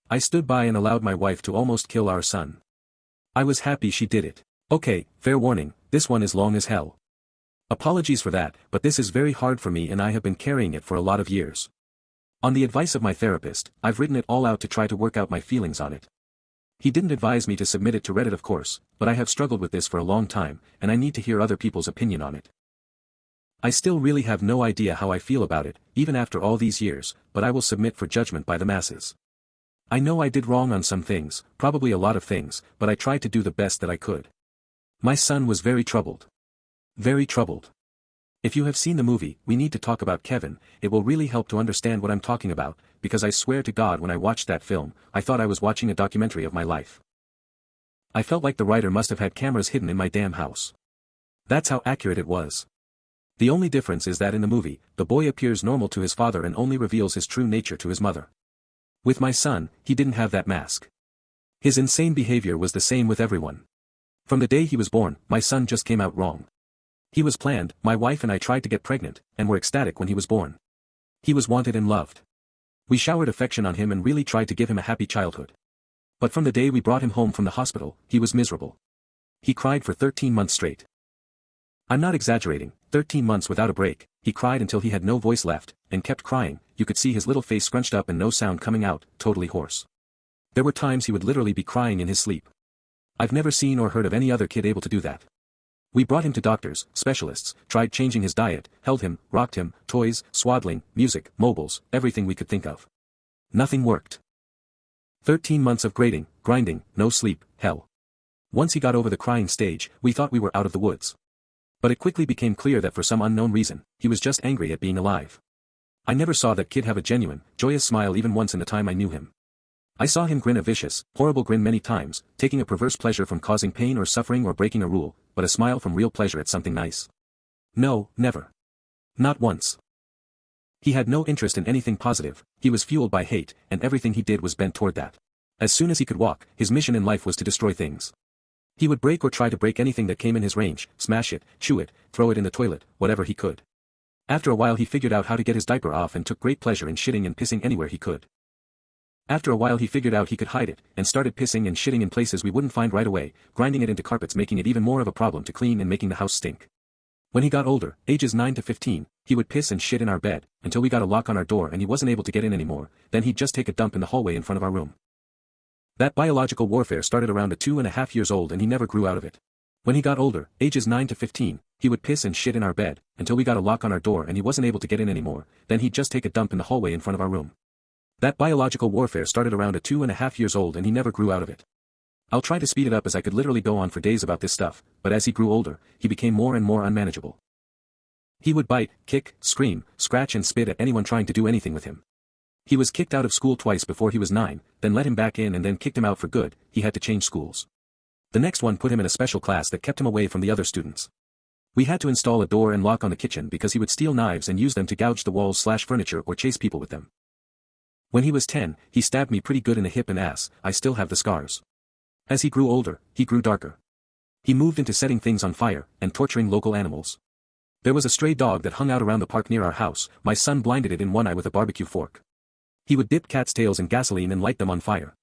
I stood by and allowed my wife to almost kill our son. I was happy she did it. Okay, fair warning, this one is long as hell. Apologies for that, but this is very hard for me and I have been carrying it for a lot of years. On the advice of my therapist, I've written it all out to try to work out my feelings on it. He didn't advise me to submit it to Reddit of course, but I have struggled with this for a long time, and I need to hear other people's opinion on it. I still really have no idea how I feel about it, even after all these years, but I will submit for judgment by the masses. I know I did wrong on some things, probably a lot of things, but I tried to do the best that I could. My son was very troubled. Very troubled. If you have seen the movie, We Need to Talk About Kevin, it will really help to understand what I'm talking about, because I swear to God when I watched that film, I thought I was watching a documentary of my life. I felt like the writer must have had cameras hidden in my damn house. That's how accurate it was. The only difference is that in the movie, the boy appears normal to his father and only reveals his true nature to his mother. With my son, he didn't have that mask. His insane behavior was the same with everyone. From the day he was born, my son just came out wrong. He was planned, my wife and I tried to get pregnant, and were ecstatic when he was born. He was wanted and loved. We showered affection on him and really tried to give him a happy childhood. But from the day we brought him home from the hospital, he was miserable. He cried for 13 months straight. I'm not exaggerating, 13 months without a break, he cried until he had no voice left, and kept crying, you could see his little face scrunched up and no sound coming out, totally hoarse. There were times he would literally be crying in his sleep. I've never seen or heard of any other kid able to do that. We brought him to doctors, specialists, tried changing his diet, held him, rocked him, toys, swaddling, music, mobiles, everything we could think of. Nothing worked. 13 months of grinding, no sleep, hell. Once he got over the crying stage, we thought we were out of the woods. But it quickly became clear that for some unknown reason, he was just angry at being alive. I never saw that kid have a genuine, joyous smile even once in the time I knew him. I saw him grin a vicious, horrible grin many times, taking a perverse pleasure from causing pain or suffering or breaking a rule, but a smile from real pleasure at something nice. No, never. Not once. He had no interest in anything positive, he was fueled by hate, and everything he did was bent toward that. As soon as he could walk, his mission in life was to destroy things. He would break or try to break anything that came in his range, smash it, chew it, throw it in the toilet, whatever he could. After a while he figured out how to get his diaper off and took great pleasure in shitting and pissing anywhere he could. After a while he figured out he could hide it, and started pissing and shitting in places we wouldn't find right away, grinding it into carpets making it even more of a problem to clean and making the house stink. When he got older, ages 9 to 15, he would piss and shit in our bed, until we got a lock on our door and he wasn't able to get in anymore, then he'd just take a dump in the hallway in front of our room. That biological warfare started around at 2.5 years old and he never grew out of it. When he got older, ages 9 to 15, he would piss and shit in our bed, until we got a lock on our door and he wasn't able to get in anymore, then he'd just take a dump in the hallway in front of our room. That biological warfare started around at 2.5 years old and he never grew out of it. I'll try to speed it up as I could literally go on for days about this stuff, but as he grew older, he became more and more unmanageable. He would bite, kick, scream, scratch and spit at anyone trying to do anything with him. He was kicked out of school twice before he was 9, then let him back in and then kicked him out for good, he had to change schools. The next one put him in a special class that kept him away from the other students. We had to install a door and lock on the kitchen because he would steal knives and use them to gouge the walls/furniture or chase people with them. When he was 10, he stabbed me pretty good in the hip and ass, I still have the scars. As he grew older, he grew darker. He moved into setting things on fire, and torturing local animals. There was a stray dog that hung out around the park near our house, my son blinded it in one eye with a barbecue fork. He would dip cats' tails in gasoline and light them on fire.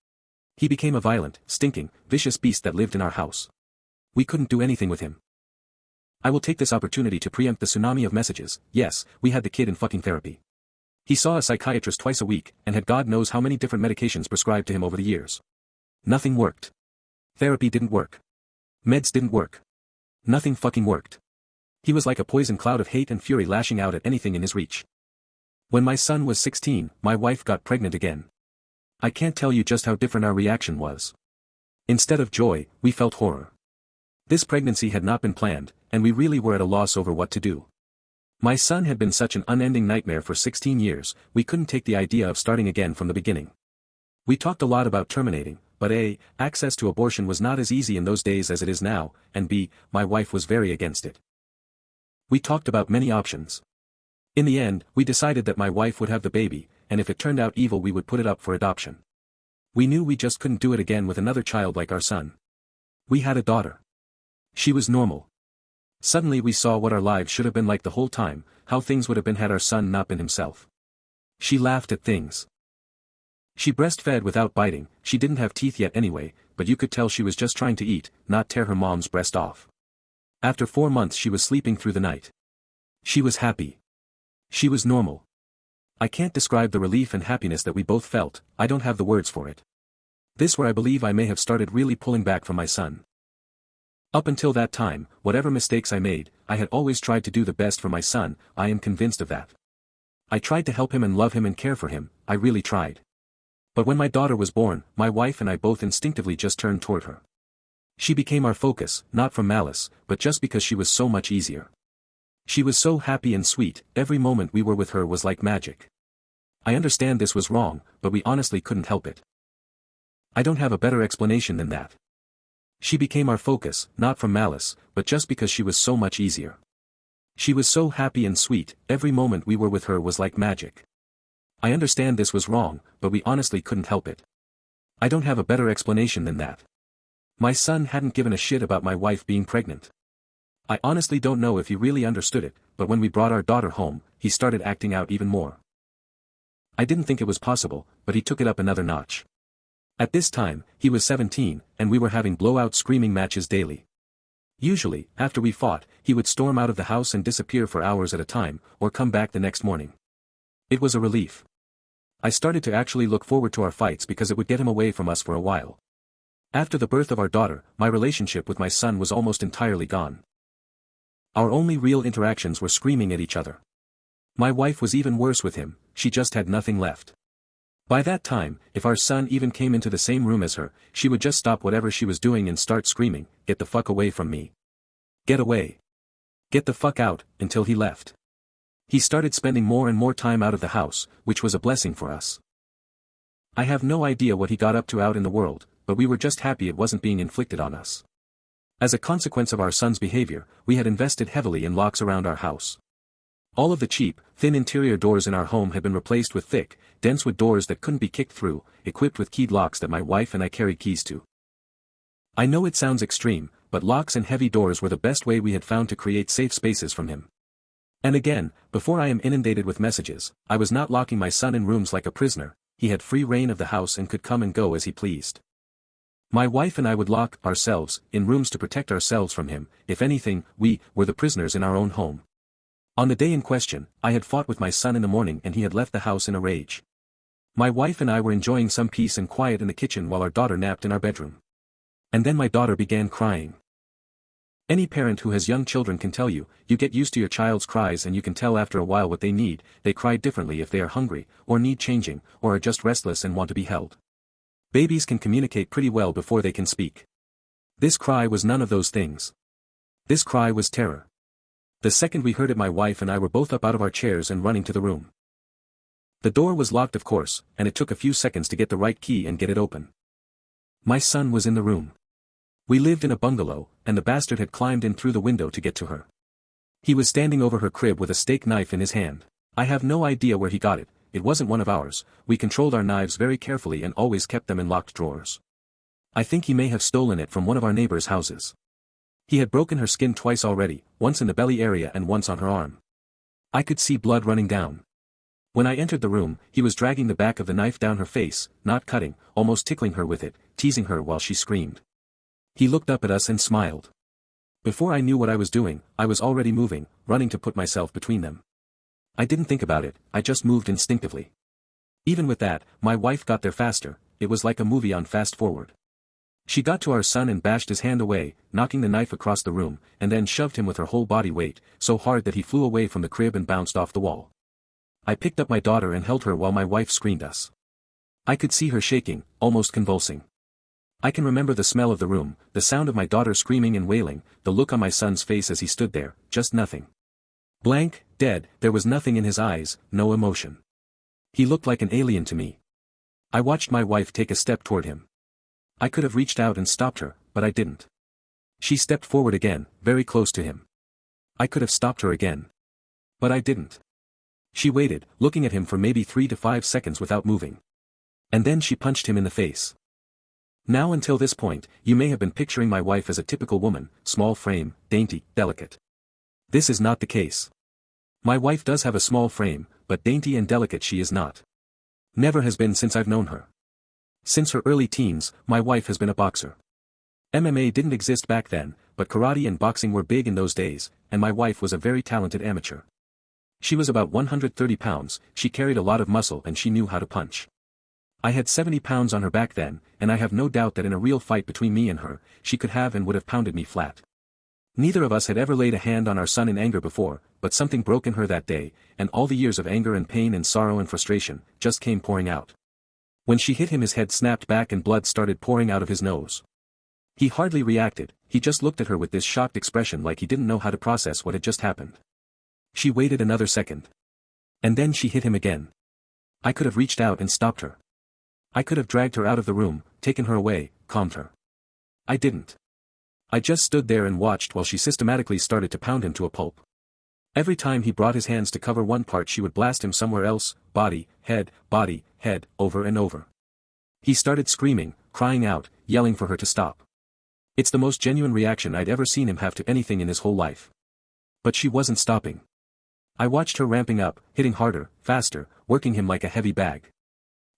He became a violent, stinking, vicious beast that lived in our house. We couldn't do anything with him. I will take this opportunity to preempt the tsunami of messages. Yes, we had the kid in fucking therapy. He saw a psychiatrist twice a week, and had God knows how many different medications prescribed to him over the years. Nothing worked. Therapy didn't work. Meds didn't work. Nothing fucking worked. He was like a poison cloud of hate and fury lashing out at anything in his reach. When my son was 16, my wife got pregnant again. I can't tell you just how different our reaction was. Instead of joy, we felt horror. This pregnancy had not been planned, and we really were at a loss over what to do. My son had been such an unending nightmare for 16 years, we couldn't take the idea of starting again from the beginning. We talked a lot about terminating, but A, access to abortion was not as easy in those days as it is now, and B, my wife was very against it. We talked about many options. In the end, we decided that my wife would have the baby, and if it turned out evil we would put it up for adoption. We knew we just couldn't do it again with another child like our son. We had a daughter. She was normal. Suddenly we saw what our lives should have been like the whole time, how things would have been had our son not been himself. She laughed at things. She breastfed without biting, she didn't have teeth yet anyway, but you could tell she was just trying to eat, not tear her mom's breast off. After 4 months she was sleeping through the night. She was happy. She was normal. I can't describe the relief and happiness that we both felt, I don't have the words for it. This where I believe I may have started really pulling back from my son. Up until that time, whatever mistakes I made, I had always tried to do the best for my son, I am convinced of that. I tried to help him and love him and care for him, I really tried. But when my daughter was born, my wife and I both instinctively just turned toward her. She became our focus, not from malice, but just because she was so much easier. She was so happy and sweet, every moment we were with her was like magic. I understand this was wrong, but we honestly couldn't help it. I don't have a better explanation than that. She became our focus, not from malice, but just because she was so much easier. She was so happy and sweet, every moment we were with her was like magic. I understand this was wrong, but we honestly couldn't help it. I don't have a better explanation than that. My son hadn't given a shit about my wife being pregnant. I honestly don't know if he really understood it, but when we brought our daughter home, he started acting out even more. I didn't think it was possible, but he took it up another notch. At this time, he was 17, and we were having blowout screaming matches daily. Usually, after we fought, he would storm out of the house and disappear for hours at a time, or come back the next morning. It was a relief. I started to actually look forward to our fights because it would get him away from us for a while. After the birth of our daughter, my relationship with my son was almost entirely gone. Our only real interactions were screaming at each other. My wife was even worse with him, she just had nothing left. By that time, if our son even came into the same room as her, she would just stop whatever she was doing and start screaming, "Get the fuck away from me. Get away. Get the fuck out," until he left. He started spending more and more time out of the house, which was a blessing for us. I have no idea what he got up to out in the world, but we were just happy it wasn't being inflicted on us. As a consequence of our son's behavior, we had invested heavily in locks around our house. All of the cheap, thin interior doors in our home had been replaced with thick, dense wood doors that couldn't be kicked through, equipped with keyed locks that my wife and I carried keys to. I know it sounds extreme, but locks and heavy doors were the best way we had found to create safe spaces from him. And again, before I am inundated with messages, I was not locking my son in rooms like a prisoner, he had free reign of the house and could come and go as he pleased. My wife and I would lock ourselves in rooms to protect ourselves from him, if anything, we were the prisoners in our own home. On the day in question, I had fought with my son in the morning and he had left the house in a rage. My wife and I were enjoying some peace and quiet in the kitchen while our daughter napped in our bedroom. And then my daughter began crying. Any parent who has young children can tell you, you get used to your child's cries and you can tell after a while what they need. They cry differently if they are hungry, or need changing, or are just restless and want to be held. Babies can communicate pretty well before they can speak. This cry was none of those things. This cry was terror. The second we heard it, my wife and I were both up out of our chairs and running to the room. The door was locked, of course, and it took a few seconds to get the right key and get it open. My son was in the room. We lived in a bungalow, and the bastard had climbed in through the window to get to her. He was standing over her crib with a steak knife in his hand. I have no idea where he got it, it wasn't one of ours, we controlled our knives very carefully and always kept them in locked drawers. I think he may have stolen it from one of our neighbors' houses. He had broken her skin twice already, once in the belly area and once on her arm. I could see blood running down. When I entered the room, he was dragging the back of the knife down her face, not cutting, almost tickling her with it, teasing her while she screamed. He looked up at us and smiled. Before I knew what I was doing, I was already moving, running to put myself between them. I didn't think about it, I just moved instinctively. Even with that, my wife got there faster, it was like a movie on fast forward. She got to our son and bashed his hand away, knocking the knife across the room, and then shoved him with her whole body weight, so hard that he flew away from the crib and bounced off the wall. I picked up my daughter and held her while my wife screamed us. I could see her shaking, almost convulsing. I can remember the smell of the room, the sound of my daughter screaming and wailing, the look on my son's face as he stood there, just nothing. Blank, dead, there was nothing in his eyes, no emotion. He looked like an alien to me. I watched my wife take a step toward him. I could have reached out and stopped her, but I didn't. She stepped forward again, very close to him. I could have stopped her again. But I didn't. She waited, looking at him for maybe 3 to 5 seconds without moving. And then she punched him in the face. Now until this point, you may have been picturing my wife as a typical woman, small frame, dainty, delicate. This is not the case. My wife does have a small frame, but dainty and delicate she is not. Never has been since I've known her. Since her early teens, my wife has been a boxer. MMA didn't exist back then, but karate and boxing were big in those days, and my wife was a very talented amateur. She was about 130 pounds, she carried a lot of muscle and she knew how to punch. I had 70 pounds on her back then, and I have no doubt that in a real fight between me and her, she could have and would have pounded me flat. Neither of us had ever laid a hand on our son in anger before, but something broke in her that day, and all the years of anger and pain and sorrow and frustration just came pouring out. When she hit him, his head snapped back and blood started pouring out of his nose. He hardly reacted, he just looked at her with this shocked expression like he didn't know how to process what had just happened. She waited another second. And then she hit him again. I could have reached out and stopped her. I could have dragged her out of the room, taken her away, calmed her. I didn't. I just stood there and watched while she systematically started to pound him to a pulp. Every time he brought his hands to cover one part, she would blast him somewhere else, body, head, over and over. He started screaming, crying out, yelling for her to stop. It's the most genuine reaction I'd ever seen him have to anything in his whole life. But she wasn't stopping. I watched her ramping up, hitting harder, faster, working him like a heavy bag.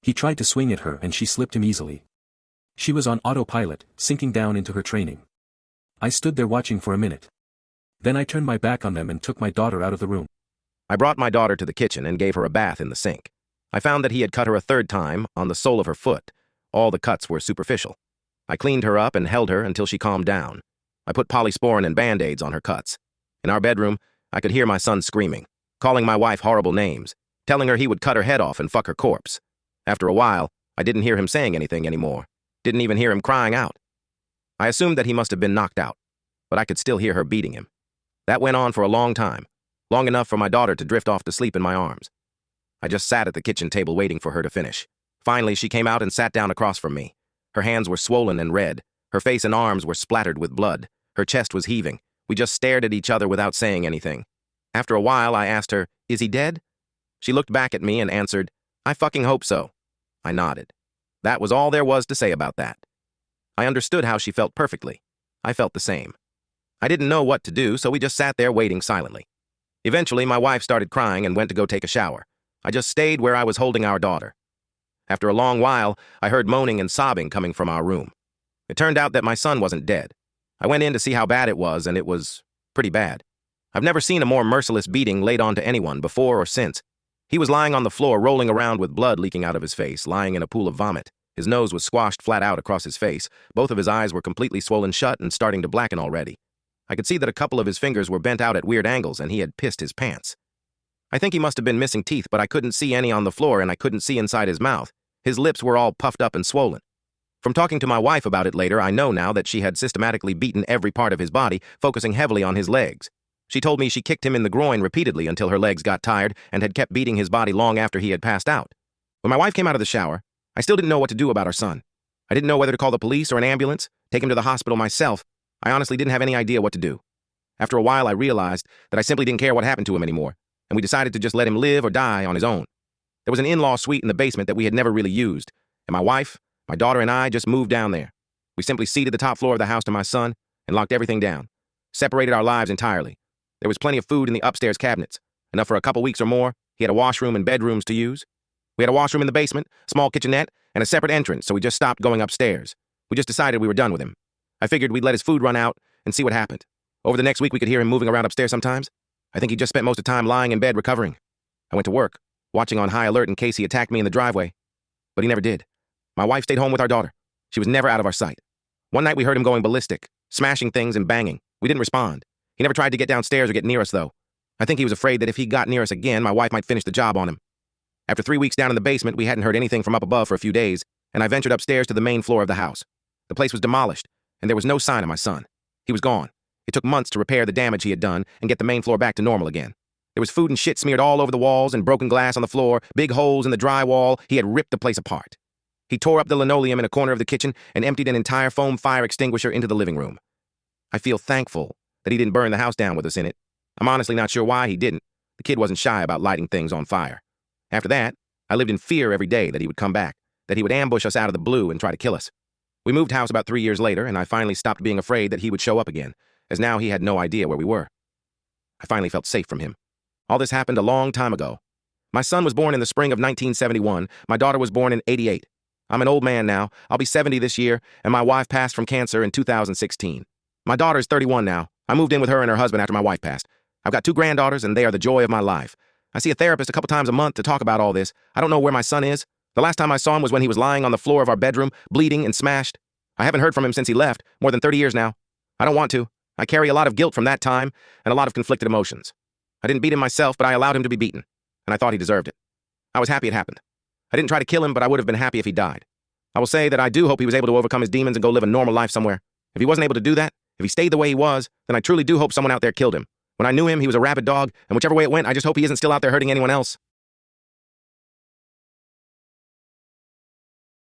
He tried to swing at her and she slipped him easily. She was on autopilot, sinking down into her training. I stood there watching for a minute. Then I turned my back on them and took my daughter out of the room. I brought my daughter to the kitchen and gave her a bath in the sink. I found that he had cut her a third time, on the sole of her foot. All the cuts were superficial. I cleaned her up and held her until she calmed down. I put polysporin and Band-Aids on her cuts. In our bedroom, I could hear my son screaming, calling my wife horrible names, telling her he would cut her head off and fuck her corpse. After a while, I didn't hear him saying anything anymore. Didn't even hear him crying out. I assumed that he must have been knocked out, but I could still hear her beating him. That went on for a long time, long enough for my daughter to drift off to sleep in my arms. I just sat at the kitchen table waiting for her to finish. Finally, she came out and sat down across from me. Her hands were swollen and red. Her face and arms were splattered with blood. Her chest was heaving. We just stared at each other without saying anything. After a while, I asked her, "Is he dead?" She looked back at me and answered, "I fucking hope so." I nodded. That was all there was to say about that. I understood how she felt perfectly. I felt the same. I didn't know what to do, so we just sat there waiting silently. Eventually, my wife started crying and went to go take a shower. I just stayed where I was holding our daughter. After a long while, I heard moaning and sobbing coming from our room. It turned out that my son wasn't dead. I went in to see how bad it was, and it was pretty bad. I've never seen a more merciless beating laid on to anyone before or since. He was lying on the floor, rolling around with blood leaking out of his face, lying in a pool of vomit. His nose was squashed flat out across his face. Both of his eyes were completely swollen shut and starting to blacken already. I could see that a couple of his fingers were bent out at weird angles, and he had pissed his pants. I think he must have been missing teeth, but I couldn't see any on the floor, and I couldn't see inside his mouth. His lips were all puffed up and swollen. From talking to my wife about it later, I know now that she had systematically beaten every part of his body, focusing heavily on his legs. She told me she kicked him in the groin repeatedly until her legs got tired and had kept beating his body long after he had passed out. When my wife came out of the shower, I still didn't know what to do about our son. I didn't know whether to call the police or an ambulance, take him to the hospital myself. I honestly didn't have any idea what to do. After a while, I realized that I simply didn't care what happened to him anymore, and we decided to just let him live or die on his own. There was an in-law suite in the basement that we had never really used, and my wife, my daughter, and I just moved down there. We simply ceded the top floor of the house to my son and locked everything down, separated our lives entirely. There was plenty of food in the upstairs cabinets, enough for a couple weeks or more. He had a washroom and bedrooms to use. We had a washroom in the basement, small kitchenette, and a separate entrance, so we just stopped going upstairs. We just decided we were done with him. I figured we'd let his food run out and see what happened. Over the next week, we could hear him moving around upstairs sometimes. I think he just spent most of the time lying in bed recovering. I went to work, watching on high alert in case he attacked me in the driveway. But he never did. My wife stayed home with our daughter. She was never out of our sight. One night we heard him going ballistic, smashing things and banging. We didn't respond. He never tried to get downstairs or get near us, though. I think he was afraid that if he got near us again, my wife might finish the job on him. After 3 weeks down in the basement, we hadn't heard anything from up above for a few days, and I ventured upstairs to the main floor of the house. The place was demolished, and there was no sign of my son. He was gone. It took months to repair the damage he had done and get the main floor back to normal again. There was food and shit smeared all over the walls and broken glass on the floor, big holes in the drywall. He had ripped the place apart. He tore up the linoleum in a corner of the kitchen and emptied an entire foam fire extinguisher into the living room. I feel thankful that he didn't burn the house down with us in it. I'm honestly not sure why he didn't. The kid wasn't shy about lighting things on fire. After that, I lived in fear every day that he would come back, that he would ambush us out of the blue and try to kill us. We moved house about 3 years later, and I finally stopped being afraid that he would show up again, as now he had no idea where we were. I finally felt safe from him. All this happened a long time ago. My son was born in the spring of 1971. My daughter was born in '88. I'm an old man now. I'll be 70 this year, and my wife passed from cancer in 2016. My daughter's 31 now. I moved in with her and her husband after my wife passed. I've got 2 granddaughters, and they are the joy of my life. I see a therapist a couple times a month to talk about all this. I don't know where my son is. The last time I saw him was when he was lying on the floor of our bedroom, bleeding and smashed. I haven't heard from him since he left, more than 30 years now. I don't want to. I carry a lot of guilt from that time and a lot of conflicted emotions. I didn't beat him myself, but I allowed him to be beaten, and I thought he deserved it. I was happy it happened. I didn't try to kill him, but I would have been happy if he died. I will say that I do hope he was able to overcome his demons and go live a normal life somewhere. If he wasn't able to do that, if he stayed the way he was, then I truly do hope someone out there killed him. When I knew him, he was a rabid dog, and whichever way it went, I just hope he isn't still out there hurting anyone else.